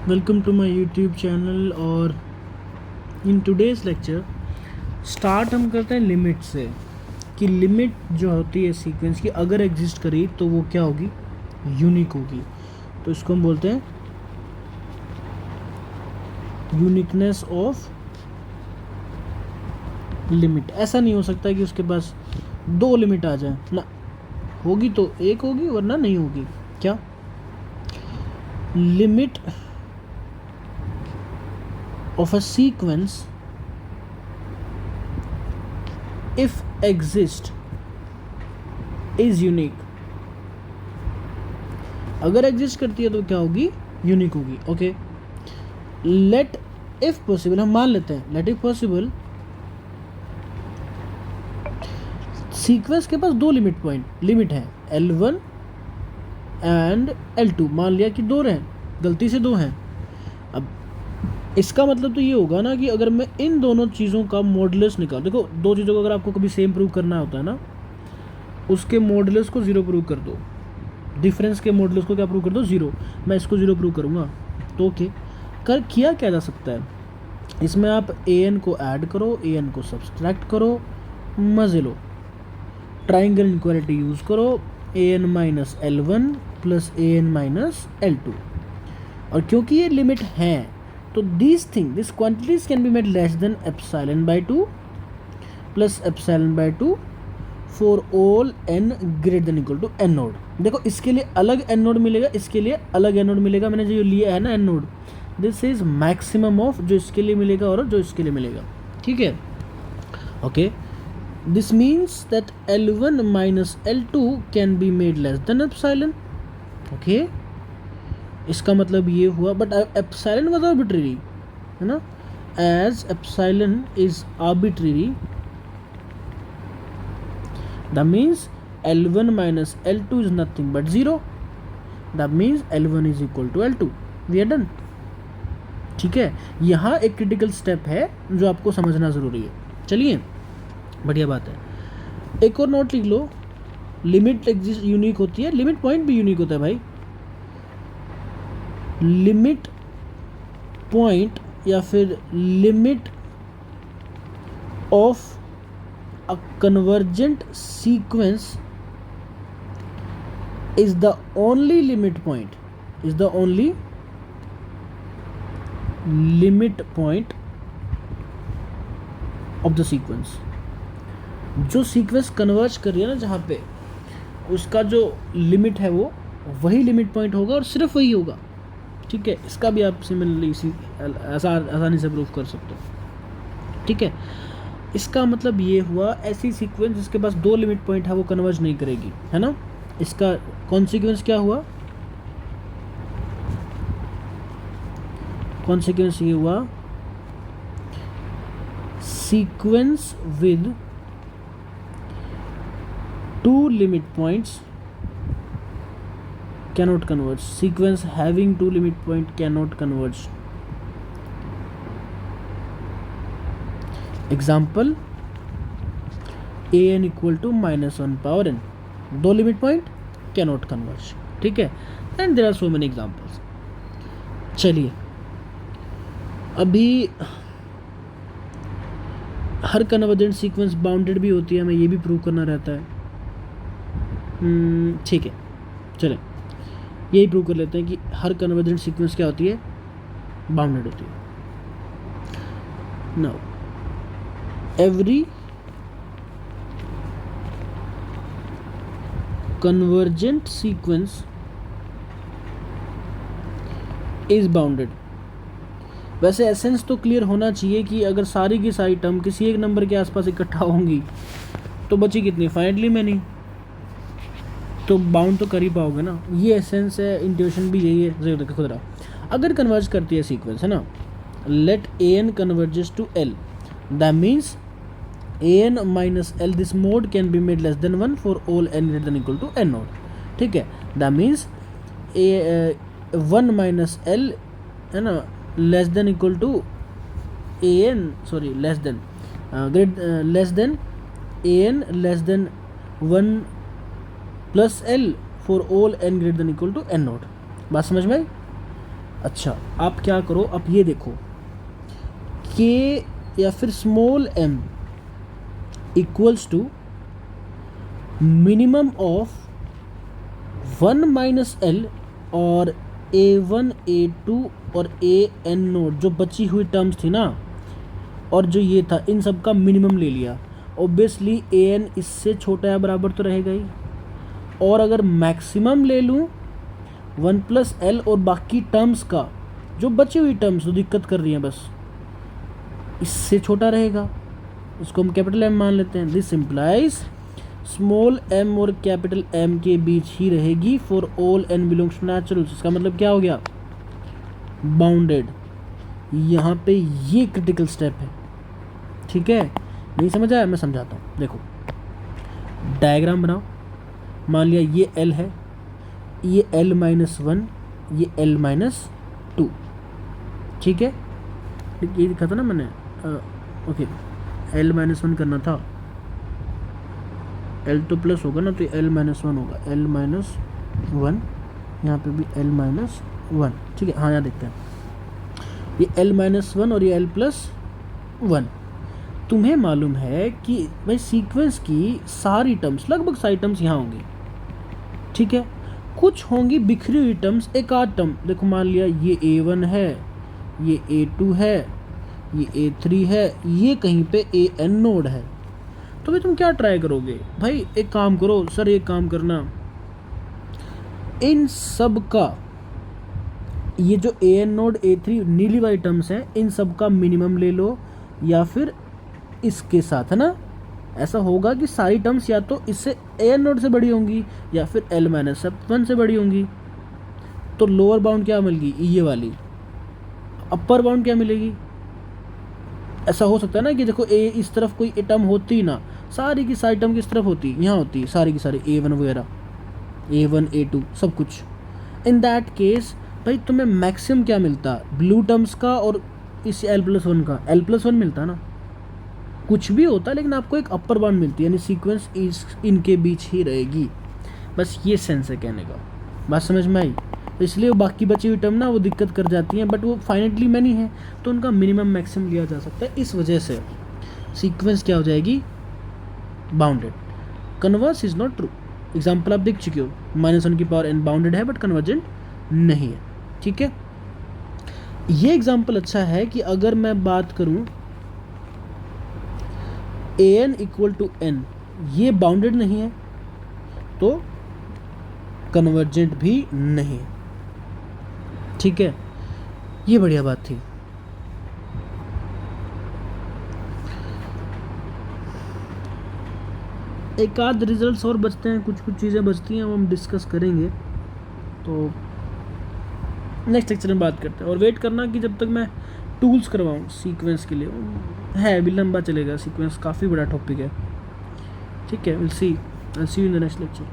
Welcome to my YouTube channel. और in today's lecture start हम करते हैं लिमिट से कि लिमिट जो होती है सीक्वेंस की अगर एग्जिस्ट करी तो वो क्या होगी, यूनिक होगी। तो इसको हम बोलते हैं यूनिकनेस ऑफ लिमिट। ऐसा नहीं हो सकता कि उसके पास दो लिमिट आ जाए ना, होगी तो एक होगी वरना नहीं होगी। क्या limit of a sequence if exist is unique। अगर एग्जिस्ट करती है तो क्या होगी, यूनिक होगी। ओके, लेट इफ पॉसिबल, हम मान लेते हैं लेट इफ पॉसिबल सीक्वेंस के पास दो लिमिट है L1 एंड L2। मान लिया कि दो हैं, गलती से दो हैं। अब इसका मतलब तो ये होगा ना कि अगर मैं इन दोनों चीज़ों का मॉडुलस निकाल, देखो दो चीज़ों को अगर आपको कभी सेम प्रूव करना होता है ना, उसके मॉडुलस को ज़ीरो प्रूव कर दो, डिफरेंस के मॉडुलस को क्या प्रूव कर दो, ज़ीरो। मैं इसको ज़ीरो प्रूव करूँगा तो ओके, किया क्या जा सकता है, इसमें आप an को ऐड करो, an को सब्सट्रैक्ट करो, मजे लो। ट्राइंगल इनक्वालिटी यूज़ करो, an minus L1 plus an minus L2। और क्योंकि ये लिमिट हैं तो this quantities can be made less than epsilon by 2 plus epsilon by 2 for all n greater than equal to n naught. देखो इसके लिए अलग n नोड मिलेगा, इसके लिए अलग n नोड मिलेगा। मैंने जो लिया है ना n node, this is maximum of जो इसके लिए मिलेगा और जो इसके लिए मिलेगा। ठीक है, okay, this means that L1 minus L2 can be made less than epsilon. Okay, इसका मतलब ये हुआ, बट एप्सिलॉन वाज आर्बिट्रेरी, है ना। As epsilon is arbitrary, that means L1 minus L2 is nothing but zero. That means L1 is equal to L2। We are done. ठीक है, यहाँ एक क्रिटिकल स्टेप है जो आपको समझना ज़रूरी है। चलिए, बढ़िया बात है। एक और नोट लिख लो, लिमिट एग्जिस्ट यूनिक होती है, लिमिट पॉइंट भी यूनिक होता है भाई। लिमिट पॉइंट या फिर limit of a convergent sequence is the only limit point, is the only limit point of the sequence. जो सीक्वेंस कन्वर्ज कर रही है ना, जहाँ पे उसका जो लिमिट है वो वही लिमिट पॉइंट होगा और सिर्फ वही होगा। ठीक है, इसका भी आप सिमिलरली आसानी से प्रूफ कर सकते हो। ठीक है, इसका मतलब ये हुआ ऐसी सीक्वेंस जिसके पास दो लिमिट पॉइंट है वो कन्वर्ज नहीं करेगी, है ना। इसका कॉन्सिक्वेंस क्या हुआ, कॉन्सिक्वेंस ये हुआ, sequence with two limit points cannot converge, sequence having two limit point cannot converge। example an equal to minus 1 power n, दो लिमिट पॉइंट cannot converge। ठीक है, and there are so many examples। चलिए, अभी हर convergent sequence bounded भी होती है, हमें ये भी प्रूव करना रहता है। ठीक है, चलें यही प्रूव कर लेते हैं कि हर कन्वर्जेंट सीक्वेंस क्या होती है, बाउंडेड होती है। Now every convergent sequence is bounded. वैसे एसेंस तो क्लियर होना चाहिए कि अगर सारी की सारी टर्म किसी एक नंबर के आसपास इकट्ठा होंगी तो बची कितनी, फाइनली मैनी, तो बाउंड तो कर ही पाओगे ना। ये एसेंस है, इंट्यूशन भी यही है। देखो खुद रहा, अगर कन्वर्ज करती है सीक्वेंस, है ना, let an converges to L, that means an minus L, this mod can be made less than 1 for all n greater than equal to n naught. ठीक है, दैट मीन्स 1 माइनस L, है ना, less than equal to an, sorry less than less than an less than 1 plus L for all n greater than equal to n naught. बात समझ में आई। अच्छा आप क्या करो, आप ये देखो के या फिर small m equals to minimum of 1 minus L और A1 A2 और AN नोड जो बची हुई टर्म्स थी ना, और जो ये था, इन सब का मिनिमम ले लिया। ऑब्वियसली AN इससे छोटा या बराबर तो रहेगा ही, और अगर मैक्सिमम ले लूँ 1 प्लस एल और बाकी टर्म्स का, जो बची हुई टर्म्स जो दिक्कत कर रही हैं बस, इससे छोटा रहेगा, उसको हम कैपिटल M मान लेते हैं। दिस सिंप्लाइज स्मॉल m और कैपिटल M के बीच ही रहेगी for all n belongs to naturals. इसका मतलब क्या हो गया, बाउंडेड। यहाँ पे ये क्रिटिकल स्टेप है, ठीक है। नहीं समझ आया, मैं समझाता हूँ। देखो डायग्राम बनाओ, मान लिया ये L है, ये L माइनस 1, ये L माइनस 2, ठीक है। ये लिखा था ना मैंने, ओके L माइनस 1 करना था, L तो प्लस होगा ना, तो L माइनस 1 होगा, L माइनस 1, यहाँ पे भी L माइनस 1, ठीक है। हाँ यहाँ देखते हैं, ये L माइनस 1 और ये L प्लस 1। तुम्हें मालूम है कि भाई सीक्वेंस की सारी टर्म्स, लगभग सारी टर्म्स यहाँ होंगी, ठीक है। कुछ होंगी बिखरी हुई टर्म्स, एक आध टर्म, देखो मान लिया ये A1 है, ये A2 है, ये A3 है, ये कहीं पे AN नोड है। तो भाई तुम क्या ट्राई करोगे, भाई एक काम करो सर, एक काम करना, इन सब का, ये जो AN नोड A3 नीली वाली टर्म्स हैं, इन सब का मिनिमम ले लो, या फिर इसके साथ, है ना। ऐसा होगा कि सारी टर्म्स या तो इससे AN नोड से बड़ी होंगी या फिर L माइनस 1 से बड़ी होंगी। तो लोअर बाउंड क्या मिलेगी, ये वाली। अपर बाउंड क्या मिलेगी, ऐसा हो सकता है ना कि देखो ए इस तरफ कोई टर्म होती ना, सारी की सारी टर्म किस तरफ होती, यहाँ होती, सारी की सारी A1 वगैरह, A1 A2 सब कुछ। इन दैट केस भाई तुम्हें मैक्सिमम क्या मिलता, ब्लू टर्म्स का और इस L+1 का, L+1 मिलता ना, कुछ भी होता है लेकिन आपको एक अपर बाउंड मिलती है, यानी सीक्वेंस इनके बीच ही रहेगी। बस ये सेंस है कहने का, बात समझ में आई। तो इसलिए वो बाकी बची हुई टर्म ना वो दिक्कत कर जाती हैं, बट वो फाइनेटली मैनी है तो उनका मिनिमम मैक्सिमम लिया जा सकता है। इस वजह से सीक्वेंस क्या हो जाएगी, bounded. Converse is not true, example आप देख चुके हो, -1 की पावर n बाउंडेड है बट कन्वर्जेंट नहीं है, ठीक है। ये एग्जाम्पल अच्छा है कि अगर मैं बात करूं an इक्वल टू n, ये बाउंडेड नहीं है तो कन्वर्जेंट भी नहीं, ठीक है। ये बढ़िया बात थी। एक आध रिजल्ट्स और बचते हैं, कुछ कुछ चीज़ें बचती हैं, वो हम डिस्कस करेंगे, तो नेक्स्ट लेक्चर में बात करते हैं। और वेट करना कि जब तक मैं टूल्स करवाऊँ सीक्वेंस के लिए, है अभी लंबा चलेगा, सीक्वेंस काफ़ी बड़ा टॉपिक है, ठीक है। Will see you in the next lecture.